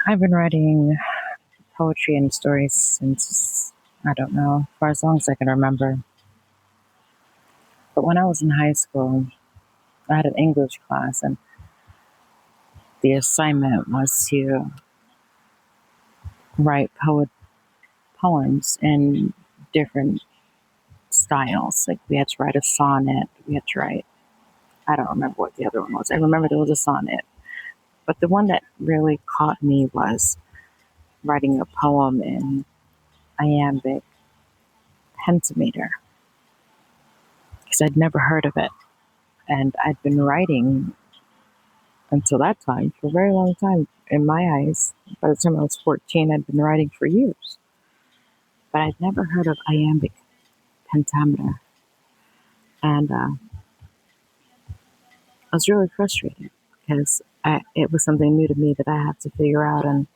I've been writing poetry and stories since, I don't know, for as long as I can remember. But when I was in high school, I had an English class, and the assignment was to write poems in different styles. Like, we had to write a sonnet, we had to write, I don't remember what the other one was. I remember there was a sonnet. But the one that really caught me was writing a poem in Iambic pentameter, because I'd never heard of it. And I'd been writing until that time for a very long time in my eyes. By the time I was 14, I'd been writing for years. But I'd never heard of iambic pentameter. And I was really frustrated because it was something new to me that I had to figure out, and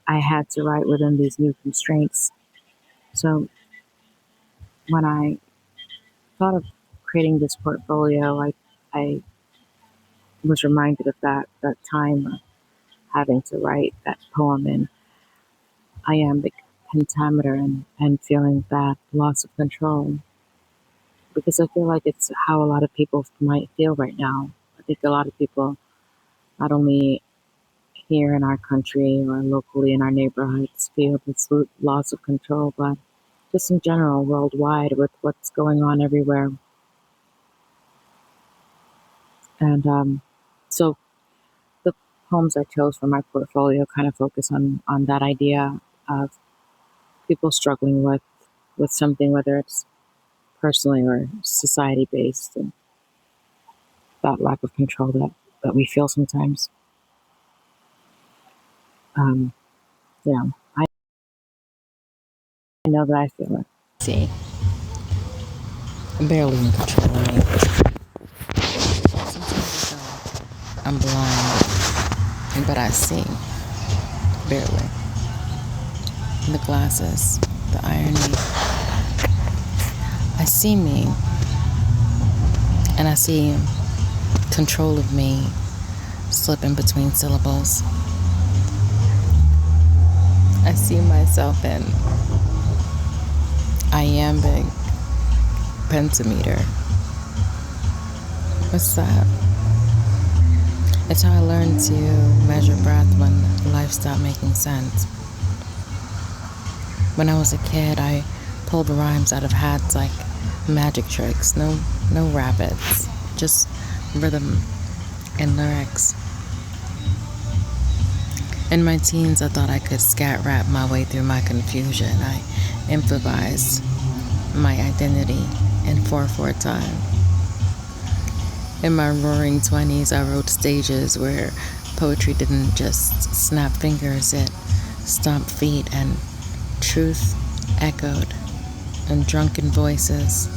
I had to write within these new constraints. So when I thought of creating this portfolio, I was reminded of that time of having to write that poem in iambic pentameter, and feeling that loss of control, because I feel like it's how a lot of people might feel right now. I think a lot of people, not only here in our country or locally in our neighborhoods, feel this loss of control, but just in general worldwide with what's going on everywhere. And so the poems I chose for my portfolio kind of focus on that idea of people struggling with something, whether it's personally or society based, and that lack of control that we feel sometimes. Um, yeah, I know that I feel it. See, I'm barely in control of me. Sometimes I feel like I'm blind, but I see barely. The glasses, the irony. I see me, and I see control of me slipping between syllables. I see myself in iambic pentameter. What's that? It's how I learned to measure breath when life stopped making sense. When I was a kid, I pulled rhymes out of hats like magic tricks. No rabbits, just rhythm and lyrics. In my teens, I thought I could scat rap my way through my confusion. I improvised my identity in 4/4 time. In my roaring 20s, I wrote stages where poetry didn't just snap fingers, it stomped feet, and truth echoed in drunken voices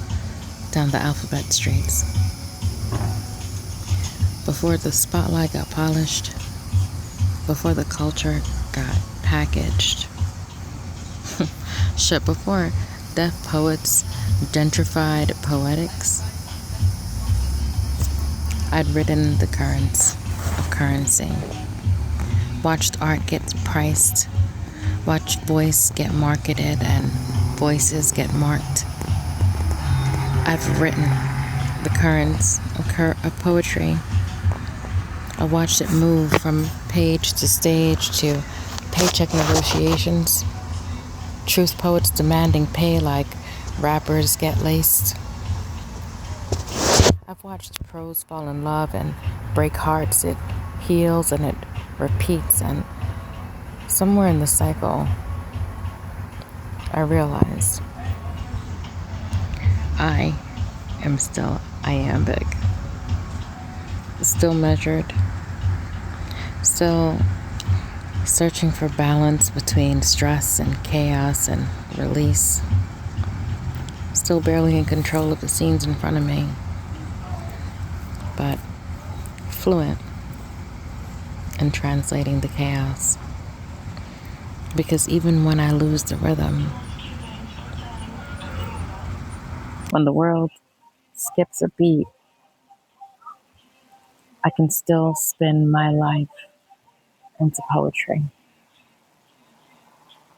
down the alphabet streets. Before the spotlight got polished, before the culture got packaged, shit, before deaf poets gentrified poetics, I'd ridden the currents of currency, watched art get priced, watched voice get marketed and voices get marked. I've written the currents of poetry. I watched it move from page to stage to paycheck negotiations, truth poets demanding pay like rappers get laced. I've watched prose fall in love and break hearts. It heals and it repeats, and somewhere in the cycle, I realized I am still iambic, still measured, still searching for balance between stress and chaos and release, still barely in control of the scenes in front of me, but fluent in translating the chaos. Because even when I lose the rhythm, When the world skips a beat, I can still spin my life into poetry.